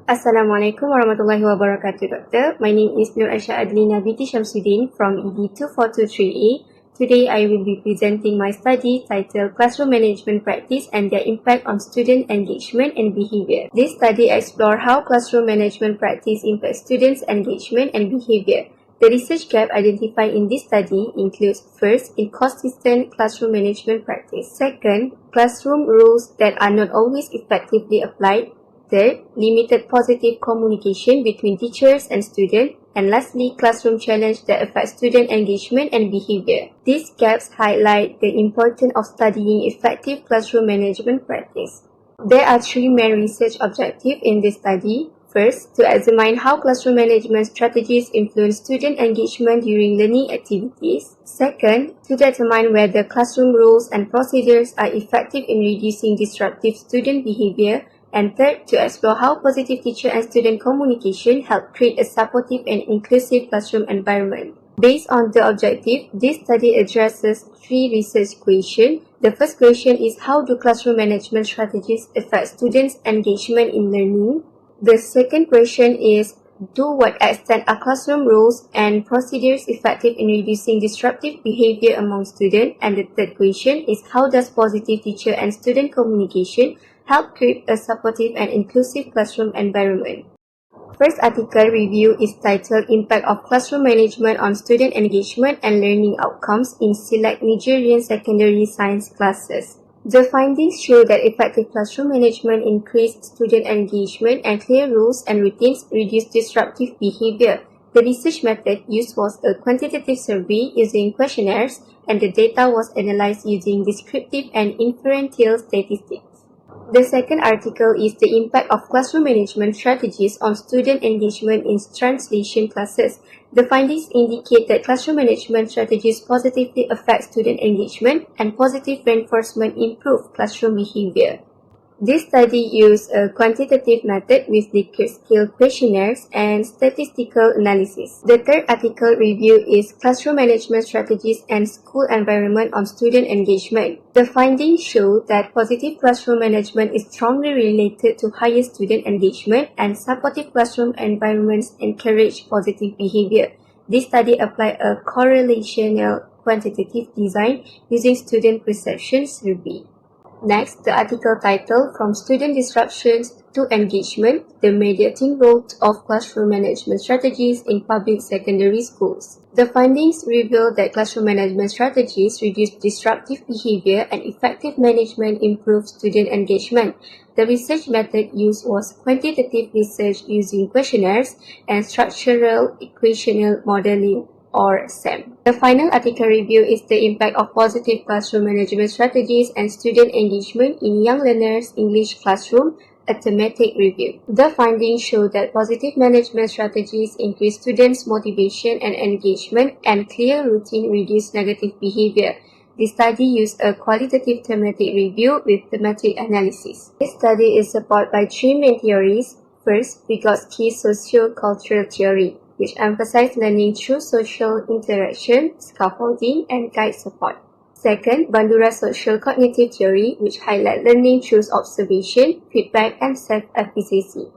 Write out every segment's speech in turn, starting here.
Assalamualaikum warahmatullahi wabarakatuh, Doctor. My name is ADLINA binti SHAMSUDDIN from ED550 Today I will be presenting my study titled Classroom Management Practice and their Impact on Student Engagement and Behavior. This study explores how classroom management practice impacts students' engagement and behavior. The research gap identified in this study includes: first, inconsistent classroom management practice; second, classroom rules that are not always effectively applied; third, limited positive communication between teachers and students; and lastly, classroom challenge that affect student engagement and behavior. These gaps highlight the importance of studying effective classroom management practice. There are three main research objectives in this study. First, to examine how classroom management strategies influence student engagement during learning activities. Second, to determine whether classroom rules and procedures are effective in reducing disruptive student behavior. And third, to explore how positive teacher and student communication help create a supportive and inclusive classroom environment. Based on the objective, this study addresses three research questions. The first question is, how do classroom management strategies affect students' engagement in learning? The second question is, to what extent are classroom rules and procedures effective in reducing disruptive behavior among students? And the third question is, how does positive teacher and student communication help create a supportive and inclusive classroom environment? First article review is titled Impact of Classroom Management on Student Engagement and Learning Outcomes in Select Nigerian Secondary Science Classes. The findings show that effective classroom management increased student engagement and clear rules and routines reduced disruptive behavior. The research method used was a quantitative survey using questionnaires, and the data was analyzed using descriptive and inferential statistics. The second article is the impact of classroom management strategies on student engagement in translation classes. The findings indicate that classroom management strategies positively affect student engagement and positive reinforcement improve classroom behavior. This study used a quantitative method with Likert scale questionnaires and statistical analysis. The third article review is Classroom Management Strategies and School Environment on Student Engagement. The findings show that positive classroom management is strongly related to higher student engagement, and supportive classroom environments encourage positive behavior. This study applied a correlational quantitative design using student perception survey. Next, the article titled From Student Disruptions to Engagement, the Mediating Role of Classroom Management Strategies in Public Secondary Schools. The findings reveal that classroom management strategies reduce disruptive behavior and effective management improve student engagement. The research method used was quantitative research using questionnaires and structural equational modeling, or SAM. The final article review is the impact of positive classroom management strategies and student engagement in young learners' English classroom, a thematic review. The findings show that positive management strategies increase students' motivation and engagement, and clear routine reduce negative behavior. The study used a qualitative thematic review with thematic analysis. This study is supported by three main theories. First, Vygotsky's socio-cultural theory, which emphasizes learning through social interaction, scaffolding, and guide support. Second, Bandura's social cognitive theory, which highlights learning through observation, feedback, and self-efficacy.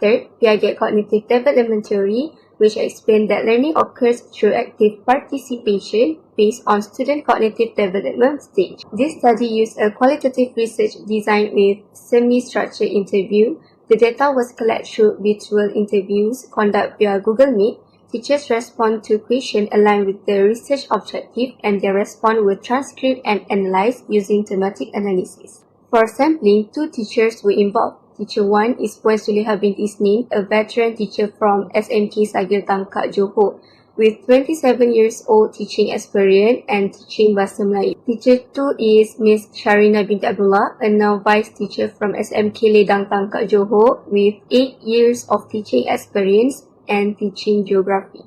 Third, Piaget cognitive development theory, which explains that learning occurs through active participation based on student cognitive development stage. This study used a qualitative research design with semi-structured interview. The data was collected through virtual interviews conducted via Google Meet. Teachers respond to questions aligned with the research objective, and their response were transcribed and analyzed using thematic analysis. For sampling, two teachers were involved. Teacher 1 is Puan Suleha binti Isnin, a veteran teacher from SMK Sagil Tangkak, Johor, with 27 years old teaching experience and teaching Bahasa Melayu. Teacher 2 is Miss Sharina binti Abdullah, a novice teacher from SMK Ledang Tangkak, Johor, with 8 years of teaching experience and teaching geography.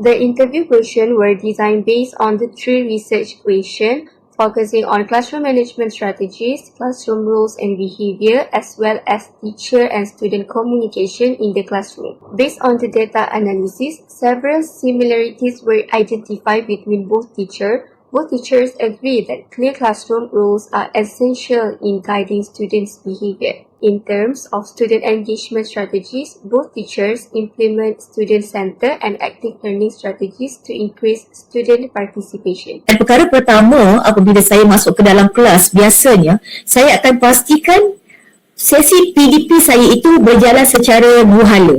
The interview questions were designed based on the three research questions, focusing on classroom management strategies, classroom rules and behavior, as well as teacher and student communication in the classroom. Based on the data analysis, several similarities were identified between both teachers. Both teachers agree that clear classroom rules are essential in guiding students' behavior. In terms of student engagement strategies, both teachers implement student-centered and active learning strategies to increase student participation. Dan perkara pertama, apabila saya masuk ke dalam kelas, biasanya saya akan pastikan sesi PDP saya itu berjalan secara dua hala.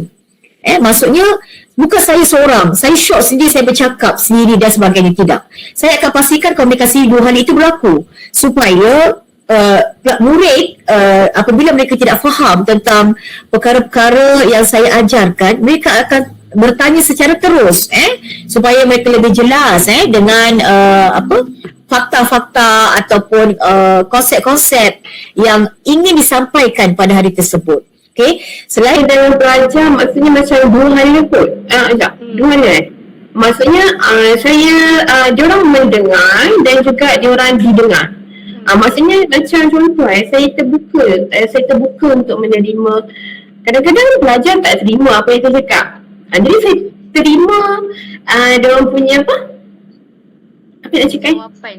Maksudnya bukan saya seorang, saya short sendiri, saya bercakap sendiri dan sebagainya, tidak. Saya akan pastikan komunikasi dua hal itu berlaku supaya murid apabila mereka tidak faham tentang perkara-perkara yang saya ajarkan, mereka akan bertanya secara terus supaya mereka lebih jelas dengan fakta-fakta ataupun konsep-konsep yang ingin disampaikan pada hari tersebut. Okey, selain dalam belajar, maksudnya macam dua hal kot. Dua hal. Maksudnya diorang mendengar dan juga diorang didengar. Maksudnya macam contoh saya terbuka untuk menerima. Kadang-kadang pelajar tak terima apa yang saya cakap. Jadi saya terima diorang punya apa nak cakap? Jawapan.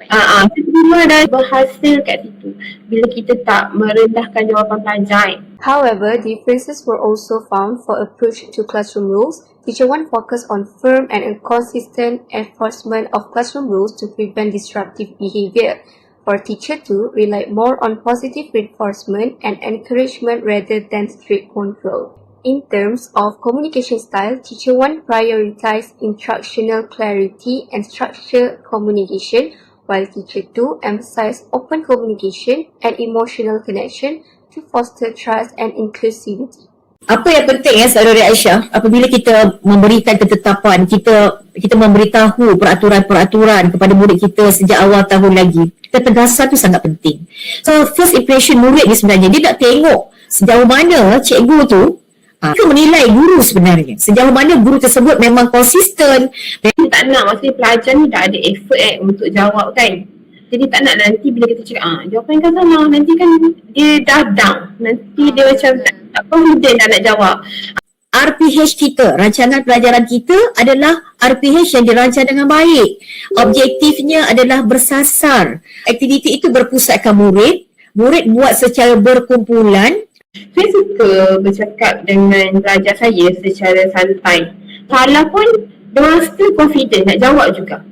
Saya terima dan berhasil kat situ bila kita tak merendahkan jawapan pelajar. However, differences were also found for approach to classroom rules. Teacher 1 focused on firm and consistent enforcement of classroom rules to prevent disruptive behavior. For Teacher 2, relied more on positive reinforcement and encouragement rather than strict control. In terms of communication style, Teacher 1 prioritized instructional clarity and structured communication, while Teacher 2 emphasized open communication and emotional connection to foster trust and inclusivity. Apa yang penting saudara Aisyah, apabila kita memberikan ketetapan, kita memberitahu peraturan-peraturan kepada murid kita sejak awal tahun lagi, ketegasan tu sangat penting. So first impression murid ni sebenarnya, dia nak tengok sejauh mana cikgu tu dia menilai guru sebenarnya, sejauh mana guru tersebut memang konsisten. Jadi tak nak, maksudnya pelajar ni tak ada effort untuk jawab kan. Jadi tak nak nanti bila kita cakap jawapan kau salah, nanti kan dia dah down, nanti dia macam tak confident dah nak jawab. RPH kita, rancangan pelajaran kita adalah RPH yang dirancang dengan baik. Objektifnya adalah bersasar. Aktiviti itu berpusatkan murid buat secara berkumpulan. Saya suka bercakap dengan pelajar saya secara santai. Salah pun diorang still confident nak jawab juga.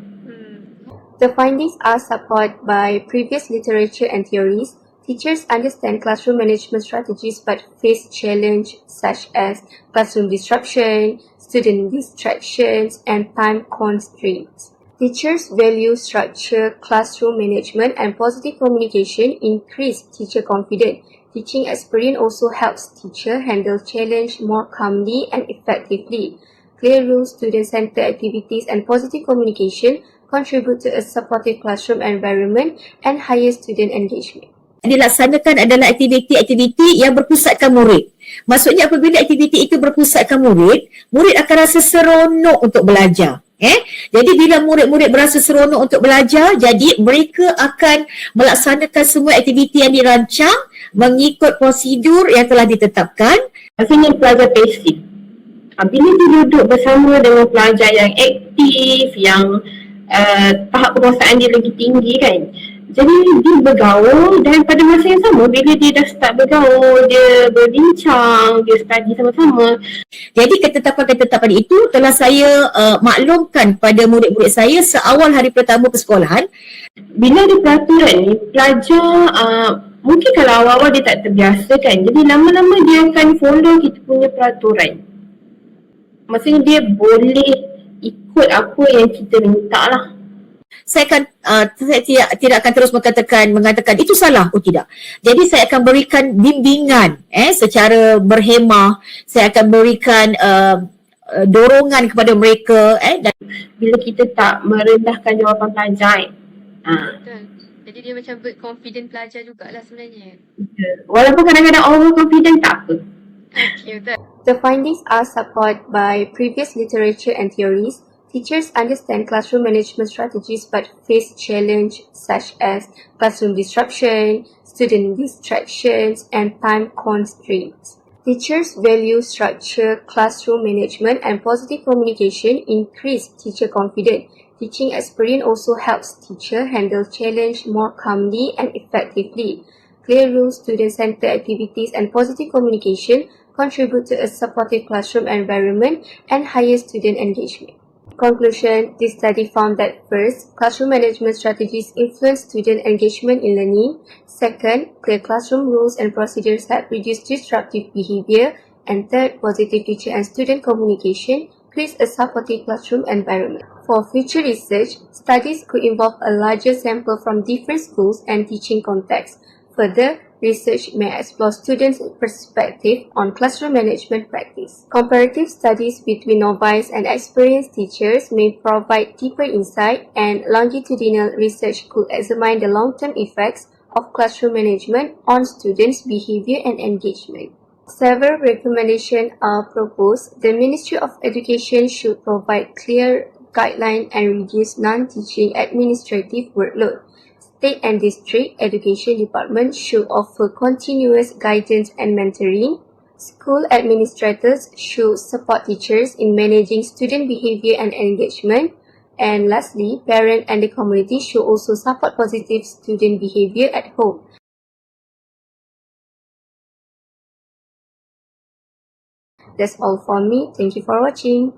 The findings are supported by previous literature and theories. Teachers understand classroom management strategies but face challenges such as classroom disruption, student distractions, and time constraints. Teachers value structure, classroom management, and positive communication increase teacher confidence. Teaching experience also helps teacher handle challenge more calmly and effectively. Clear rules, student-centered activities, and positive communication contribute to a supportive classroom environment and higher student engagement. Dilaksanakan adalah aktiviti-aktiviti yang berpusatkan murid. Maksudnya apabila aktiviti itu berpusatkan murid akan rasa seronok untuk belajar. Jadi bila murid-murid berasa seronok untuk belajar, jadi mereka akan melaksanakan semua aktiviti yang dirancang mengikut prosedur yang telah ditetapkan. Maksudnya pelajar pasif. Bila dia duduk bersama dengan pelajar yang aktif, yang tahap kekuasaan dia lagi tinggi kan, jadi dia bergaul, dan pada masa yang sama bila dia dah start bergaul, dia berbincang, dia study sama-sama. Jadi ketetapan-ketetapan itu telah saya maklumkan pada murid-murid saya seawal hari pertama persekolahan. Bila ada peraturan ni, pelajar mungkin kalau awal-awal dia tak terbiasa kan, jadi lama-lama dia akan follow kita punya peraturan. Maksudnya dia boleh ikut apa yang kita minta lah. Saya tidak akan terus mengatakan itu salah, tidak. Jadi saya akan berikan bimbingan secara berhemah. Saya akan berikan dorongan kepada mereka dan bila kita tak merendahkan jawapan pelajar. Betul. Jadi dia macam build confident pelajar jugalah sebenarnya. Walaupun kadang-kadang overconfident tak apa. Okay, betul. The findings are supported by previous literature and theories. Teachers understand classroom management strategies but face challenges such as classroom disruption, student distractions, and time constraints. Teachers value structure, classroom management, and positive communication increase teacher confidence. Teaching experience also helps teacher handle challenge more calmly and effectively. clear rules, student-centered activities, and positive communication contribute to a supportive classroom environment and higher student engagement. Conclusion, this study found that first, classroom management strategies influence student engagement in learning. Second, clear classroom rules and procedures help reduce disruptive behavior. And third, positive teacher and student communication creates a supportive classroom environment. For future research, studies could involve a larger sample from different schools and teaching contexts. Further, research may explore students' perspective on classroom management practice. Comparative studies between novice and experienced teachers may provide deeper insight, and longitudinal research could examine the long-term effects of classroom management on students' behavior and engagement. Several recommendations are proposed. The Ministry of Education should provide clear guidelines and reduce non-teaching administrative workload. State and district education departments should offer continuous guidance and mentoring. School administrators should support teachers in managing student behavior and engagement. And lastly, parents and the community should also support positive student behavior at home. That's all for me. Thank you for watching.